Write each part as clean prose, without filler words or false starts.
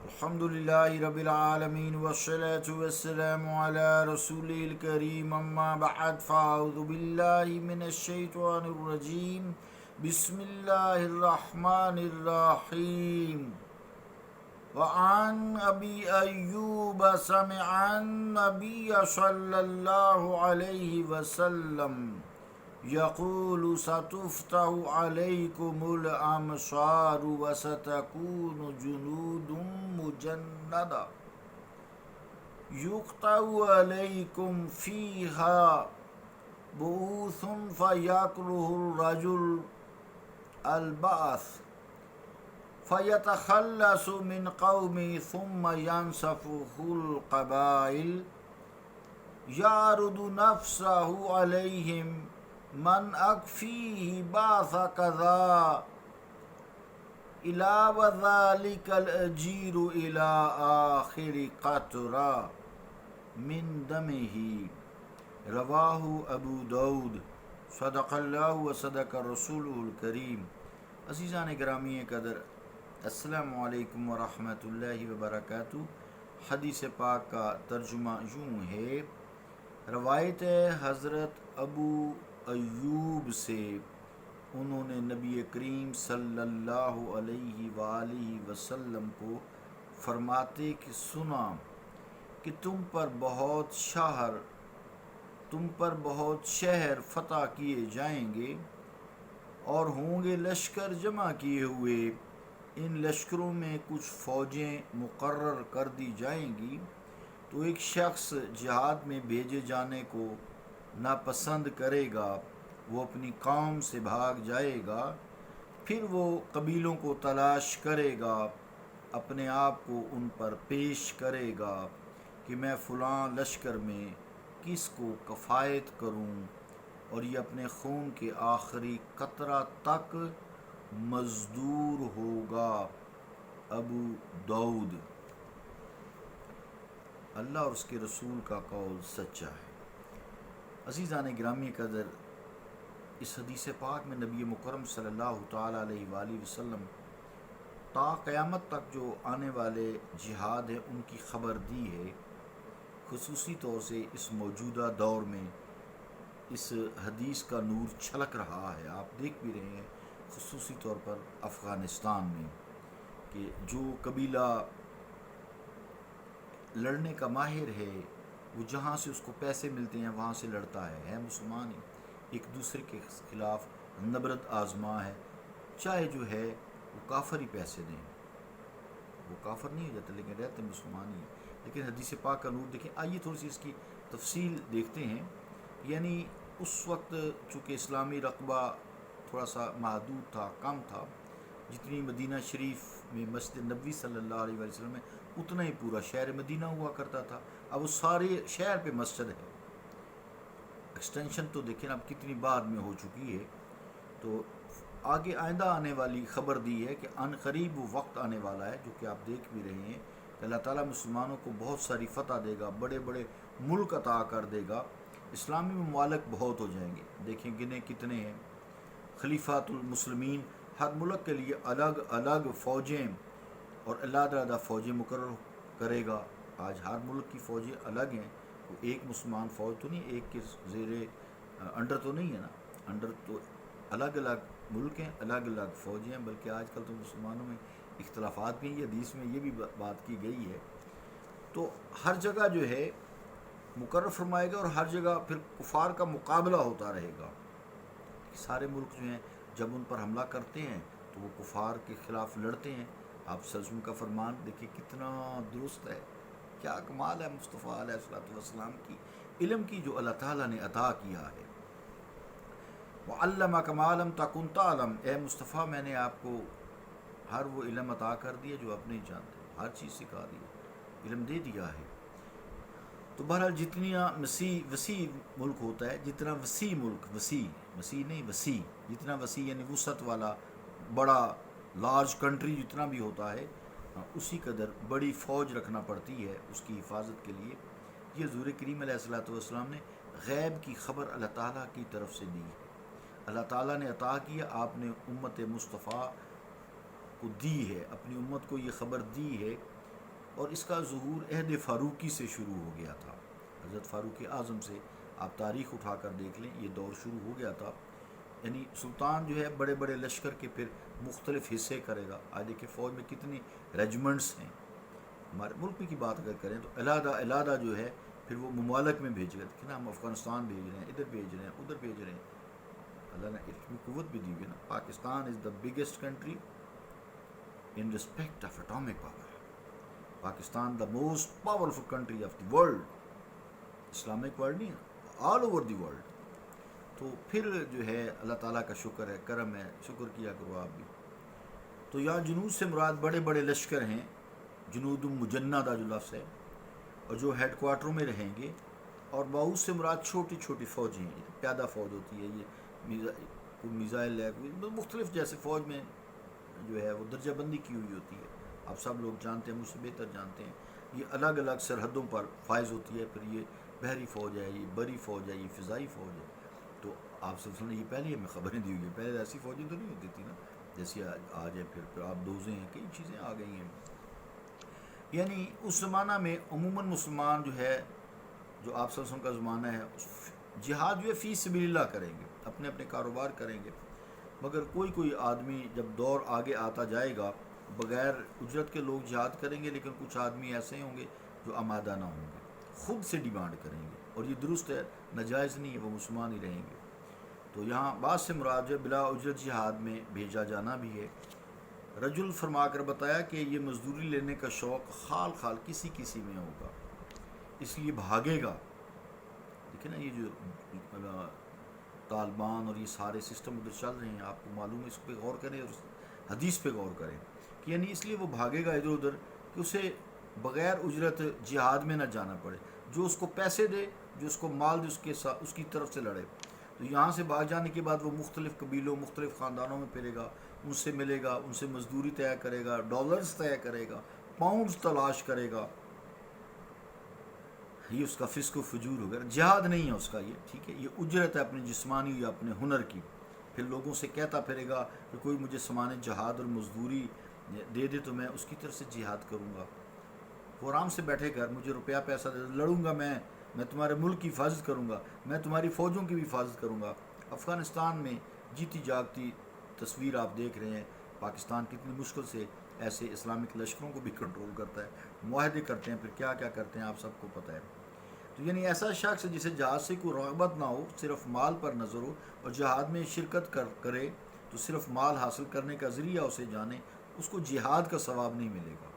الحمد لله رب العالمين والصلاة والسلام على رسوله الكريم أما بعد فأعوذ بالله من الشيطان الرجيم بسم الله الرحمن الرحيم وعن أبي أيوب سمع النبي صلى الله عليه وسلم يقول ستفتح عليكم الأمصار وستكون جنود مجندة يقطع عليكم فيها بعوث فيكره الرجل البعث فيتخلص من قومه ثم ينسفه القبائل يعرض نفسه عليهم من أكفيه بعث كذا إلى وذلك الأجير إلى آخر قطرة من دمه رواہ ابو داود صدق اللہ و صدق رسولہ الکریم۔ عزیزان گرامی قدر، السلام علیکم ورحمۃ اللہ وبرکاتہ۔ حدیث پاک کا ترجمہ یوں ہے، روایت ہے حضرت ابو ایوب سے، انہوں نے نبی کریم صلی اللہ علیہ وآلہ وسلم کو فرماتے کہ سنا کہ تم پر بہت شہر فتح کیے جائیں گے اور ہوں گے لشکر جمع کیے ہوئے، ان لشکروں میں کچھ فوجیں مقرر کر دی جائیں گی، تو ایک شخص جہاد میں بھیجے جانے کو ناپسند کرے گا، وہ اپنی قوم سے بھاگ جائے گا، پھر وہ قبیلوں کو تلاش کرے گا، اپنے آپ کو ان پر پیش کرے گا کہ میں فلاں لشکر میں کس کو کفایت کروں، اور یہ اپنے خون کے آخری قطرہ تک مزدور ہوگا۔ ابو داؤد۔ اللہ اور اس کے رسول کا قول سچا ہے۔ عزیزان گرامی قدر، اس حدیث پاک میں نبی مکرم صلی اللہ تعالیٰ علیہ وآلہ وسلم تا قیامت تک جو آنے والے جہاد ہے ان کی خبر دی ہے۔ خصوصی طور سے اس موجودہ دور میں اس حدیث کا نور چھلک رہا ہے، آپ دیکھ بھی رہے ہیں، خصوصی طور پر افغانستان میں، کہ جو قبیلہ لڑنے کا ماہر ہے وہ جہاں سے اس کو پیسے ملتے ہیں وہاں سے لڑتا ہے مسلمان ہی، ایک دوسرے کے خلاف نبرد آزما ہے، چاہے جو ہے وہ کافر ہی پیسے دیں، وہ کافر نہیں ہو جاتا لیکن رہتے مسلمان ہی۔ لیکن حدیث پاک کا نور دیکھیں، آئیے تھوڑی سی اس کی تفصیل دیکھتے ہیں۔ یعنی اس وقت چونکہ اسلامی رقبہ تھوڑا سا محدود تھا، کم تھا، جتنی مدینہ شریف میں مسجد نبوی صلی اللہ علیہ وسلم میں اتنا ہی پورا شہر مدینہ ہوا کرتا تھا۔ اب وہ سارے شہر پہ مسجد ہے، ایکسٹینشن تو دیکھیں اب کتنی بعد میں ہو چکی ہے۔ تو آگے آئندہ آنے والی خبر دی ہے کہ ان قریب وہ وقت آنے والا ہے، جو کہ آپ دیکھ بھی رہے ہیں کہ اللہ تعالیٰ مسلمانوں کو بہت ساری فتح دے گا، بڑے بڑے ملک عطا کر دے گا، اسلامی ممالک بہت ہو جائیں گے۔ دیکھیں گنے کتنے ہیں، خلیفات المسلمین، ہر ملک کے لیے الگ الگ فوجیں اور علیحدہ فوجیں مقرر کرے گا۔ آج ہر ملک کی فوجیں الگ ہیں، وہ ایک مسلمان فوج تو نہیں، ایک کے زیر انڈر تو نہیں ہے نا، انڈر تو الگ الگ ملک ہیں، الگ الگ فوجیں ہیں، بلکہ آج کل تو مسلمانوں میں اختلافات بھی ہیں، حدیث میں یہ بھی بات کی گئی ہے۔ تو ہر جگہ جو ہے مقرر فرمائے گا، اور ہر جگہ پھر کفار کا مقابلہ ہوتا رہے گا۔ سارے ملک جو ہیں جب ان پر حملہ کرتے ہیں تو وہ کفار کے خلاف لڑتے ہیں۔ آپ صلی اللہ علیہ وسلم کا فرمان دیکھیں کتنا درست ہے، کیا کمال ہے مصطفیٰ علیہ الصلوۃ والسلام کی علم کی جو اللہ تعالیٰ نے عطا کیا ہے۔ وَعَلَّمَكَ مَا لَمْ تَكُنْ تَعْلَمْ، اے مصطفیٰ میں نے آپ کو ہر وہ علم عطا کر دیا جو آپ نہیں جانتے، ہر چیز سکھا دی، علم دے دیا ہے۔ تو بہرحال جتنا وسیع ملک ہوتا ہے، جتنا وسیع ملک، وسیع نہیں وسیع، جتنا وسیع یعنی وسعت والا بڑا لارج کنٹری جتنا بھی ہوتا ہے، اسی قدر بڑی فوج رکھنا پڑتی ہے اس کی حفاظت کے لیے۔ یہ حضور کریم علیہ الصلوۃ والسلام نے غیب کی خبر اللہ تعالیٰ کی طرف سے دی، اللہ تعالیٰ نے عطا کیا، آپ نے امت مصطفیٰ کو دی ہے، اپنی امت کو یہ خبر دی ہے اور اس کا ظہور عہد فاروقی سے شروع ہو گیا تھا. حضرت فاروق اعظم سے آپ تاریخ اٹھا کر دیکھ لیں، یہ دور شروع ہو گیا تھا. یعنی سلطان جو ہے بڑے بڑے لشکر کے پھر مختلف حصے کرے گا. آج دیکھیں فوج میں کتنی ریجمنٹس ہیں. ہمارے ملک میں کی بات اگر کریں تو علیحدہ علیحدہ جو ہے پھر وہ ممالک میں بھیج گئے. دیکھیں نا، ہم افغانستان بھیج رہے ہیں، ادھر بھیج رہے ہیں، ادھر بھیج رہے ہیں. اللہ نے اتنی قوت بھی دی ہوئی نا. Pakistan is the biggest country in respect of atomic power. Pakistan the most powerful country of the world, Islamic world نہیں، آل اوور دی ورلڈ. تو پھر جو ہے اللہ تعالیٰ کا شکر ہے، کرم ہے، شکر کیا کرو آپ بھی. تو یہاں جنود سے مراد بڑے بڑے لشکر ہیں، جنود مجندہ جو لفظ ہے، اور جو ہیڈ کوارٹروں میں رہیں گے. اور باؤس سے مراد چھوٹی چھوٹی فوجیں ہیں، پیادہ فوج ہوتی ہے، یہ میزائل ہے، مختلف جیسے فوج میں جو ہے وہ درجہ بندی کی ہوئی ہوتی ہے. آپ سب لوگ جانتے ہیں، مجھ سے بہتر جانتے ہیں. یہ الگ الگ سرحدوں پر فائز ہوتی ہے. پھر یہ بحری فوج ہے، یہ بری فوج ہے، یہ فضائی فوج ہے. تو آپ سب نے یہ پہلے ہمیں خبریں دی ہوئی ہیں. پہلے ایسی فوجیں تو نہیں ہوتی تھی نا جیسی آج ہے. پھر آپ دوزیں ہیں، کئی چیزیں آ گئی ہیں. یعنی اس زمانہ میں عموماً مسلمان جو ہے، جو آپ صلی اللہ علیہ وسلم کا زمانہ ہے، جہاد جو ہے فی سبیل اللہ کریں گے، اپنے اپنے کاروبار کریں گے. مگر کوئی آدمی جب دور آگے آتا جائے گا، بغیر اجرت کے لوگ جہاد کریں گے، لیکن کچھ آدمی ایسے ہوں گے جو آمادہ نہ ہوں گے، خود سے ڈیمانڈ کریں گے. اور یہ درست ہے، ناجائز نہیں ہے، وہ مسلمان ہی رہیں گے. تو یہاں بعض سے مراد جو بلا اجرت جہاد میں بھیجا جانا بھی ہے. رجل فرما کر بتایا کہ یہ مزدوری لینے کا شوق خال خال کسی کسی میں ہوگا، اس لیے بھاگے گا. دیکھیں نا، یہ جو طالبان اور یہ سارے سسٹم ادھر چل رہے ہیں، آپ کو معلوم ہے، اس پہ غور کریں اور حدیث پہ غور کریں کہ یعنی اس لیے وہ بھاگے گا ادھر ادھر کہ اسے بغیر اجرت جہاد میں نہ جانا پڑے. جو اس کو پیسے دے، جو اس کو مال دے، اس کے ساتھ اس کی طرف سے لڑے. تو یہاں سے بھاگ جانے کے بعد وہ مختلف قبیلوں، مختلف خاندانوں میں پھرے گا، ان سے ملے گا، ان سے مزدوری طے کرے گا، ڈالرز طے کرے گا، پاؤنڈز تلاش کرے گا. یہ اس کا فسق و فجور ہوگا. جہاد نہیں ہے اس کا یہ، ٹھیک ہے، یہ اجرت ہے اپنی جسمانی یا اپنے ہنر کی. پھر لوگوں سے کہتا پھرے گا کہ کوئی مجھے سامان جہاد اور مزدوری دے دے تو میں اس کی طرف سے جہاد کروں گا. وہ آرام سے بیٹھے گھر، مجھے روپیہ پیسہ دے، لڑوں گا، میں تمہارے ملک کی حفاظت کروں گا، میں تمہاری فوجوں کی بھی حفاظت کروں گا. افغانستان میں جیتی جاگتی تصویر آپ دیکھ رہے ہیں. پاکستان کتنی مشکل سے ایسے اسلامک لشکروں کو بھی کنٹرول کرتا ہے، معاہدے کرتے ہیں، پھر کیا کیا کرتے ہیں آپ سب کو پتہ ہے. تو یعنی ایسا شخص جسے جہاد سے کوئی رغبت نہ ہو، صرف مال پر نظر ہو، اور جہاد میں شرکت کرے تو صرف مال حاصل کرنے کا ذریعہ اسے جانے، اس کو جہاد کا ثواب نہیں ملے گا.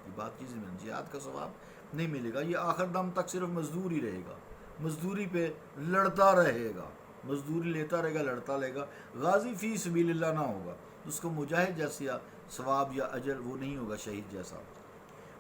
یہ بات چیز میں جہاد کا ثواب نہیں ملے گا. یہ آخر دم تک صرف مزدور ہی رہے گا، مزدوری پہ لڑتا رہے گا، مزدوری لیتا رہے گا، لڑتا رہے گا. غازی فی سبیل اللہ نہ ہوگا، اس کو مجاہد جیسا ثواب یا اجر وہ نہیں ہوگا، شہید جیسا،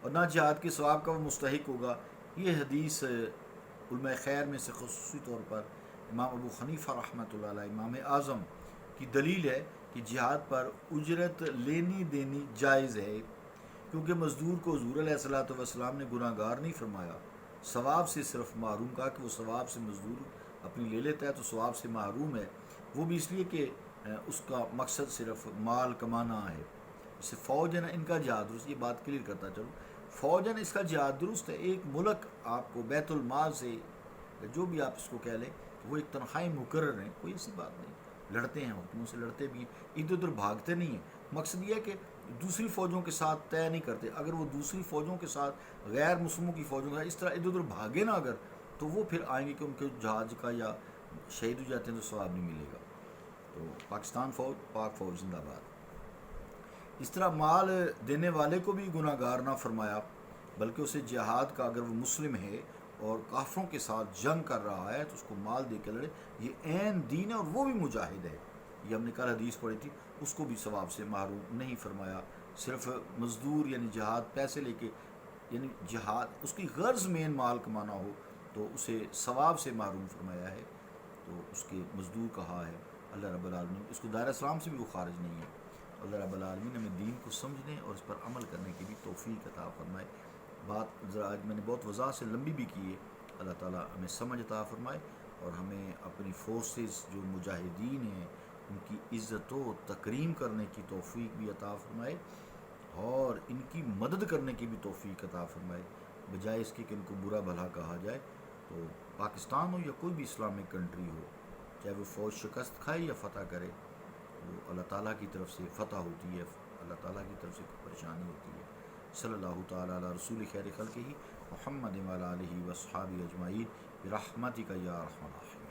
اور نہ جہاد کے ثواب کا وہ مستحق ہوگا. یہ حدیث علماء خیر میں سے خصوصی طور پر امام ابو حنیفہ رحمۃ اللہ علیہ، امام اعظم کی دلیل ہے کہ جہاد پر اجرت لینی دینی جائز ہے، کیونکہ مزدور کو حضور علیہ الصلوۃ والسلام نے گناہ گار نہیں فرمایا، ثواب سے صرف محروم. کہا کہ وہ ثواب سے مزدور اپنی لے لیتا ہے تو ثواب سے محروم ہے، وہ بھی اس لیے کہ اس کا مقصد صرف مال کمانا ہے. جیسے فوج ہے نا، ان کا جہاد درست، یہ بات کلیئر کرتا چلو، فوج ہے نا، اس کا جہاد درست ہے. ایک ملک آپ کو بیت المال سے جو بھی آپ اس کو کہہ لیں، وہ ایک تنخواہیں مقرر ہیں، کوئی ایسی بات نہیں. لڑتے ہیں، حکموں سے لڑتے بھی ہیں، ادھر ادھر بھاگتے نہیں ہیں. مقصد یہ ہے کہ دوسری فوجوں کے ساتھ طے نہیں کرتے. اگر وہ دوسری فوجوں کے ساتھ، غیر مسلموں کی فوجوں کے ساتھ اس طرح ادھر ادھر بھاگے نا اگر، تو وہ پھر آئیں گے کہ ان کے جہاز کا یا شہید ہو جاتے ہیں تو ثواب نہیں ملے گا. تو پاکستان فوج، پاک فوج زندہ باد. اس طرح مال دینے والے کو بھی گناہ گار نہ فرمایا، بلکہ اسے جہاد کا، اگر وہ مسلم ہے اور کافروں کے ساتھ جنگ کر رہا ہے تو اس کو مال دے کے لڑے، یہ عین دین ہے اور وہ بھی مجاہد ہے. یہ ہم نے کل حدیث پڑھی تھی، اس کو بھی ثواب سے محروم نہیں فرمایا. صرف مزدور یعنی جہاد پیسے لے کے، یعنی جہاد اس کی غرض مین مال کمانا ہو تو اسے ثواب سے محروم فرمایا ہے. تو اس کے مزدور کہا ہے اللہ رب العالمین، اس کو دائرہ اسلام سے بھی وہ خارج نہیں ہے. اللہ رب العالمین ہمیں دین کو سمجھنے اور اس پر عمل کرنے کی بھی توفیق عطا فرمائے. بات ذرا آج میں نے بہت وضاحت سے لمبی بھی کی ہے. اللہ تعالیٰ ہمیں سمجھ عطا فرمائے اور ہمیں اپنی فورسز جو مجاہدین ہیں ان کی عزت و تکریم کرنے کی توفیق بھی عطا فرمائے. اور ان کی مدد کرنے کی بھی توفیق عطا فرمائے، بجائے اس کے کہ ان کو برا بھلا کہا جائے۔ تو پاکستان ہو یا کوئی بھی اسلامک کنٹری ہو، چاہے وہ فوج شکست کھائے یا فتح کرے، وہ اللہ تعالیٰ کی طرف سے فتح ہوتی ہے، اللہ تعالیٰ کی طرف سے کوئی پریشانی ہوتی ہے۔ صلی اللہ تعالیٰ علی رسول خیر خلقہ محمد وعلی آلہ وصحابہ اجمعین برحمتک یا ارحم الراحمین۔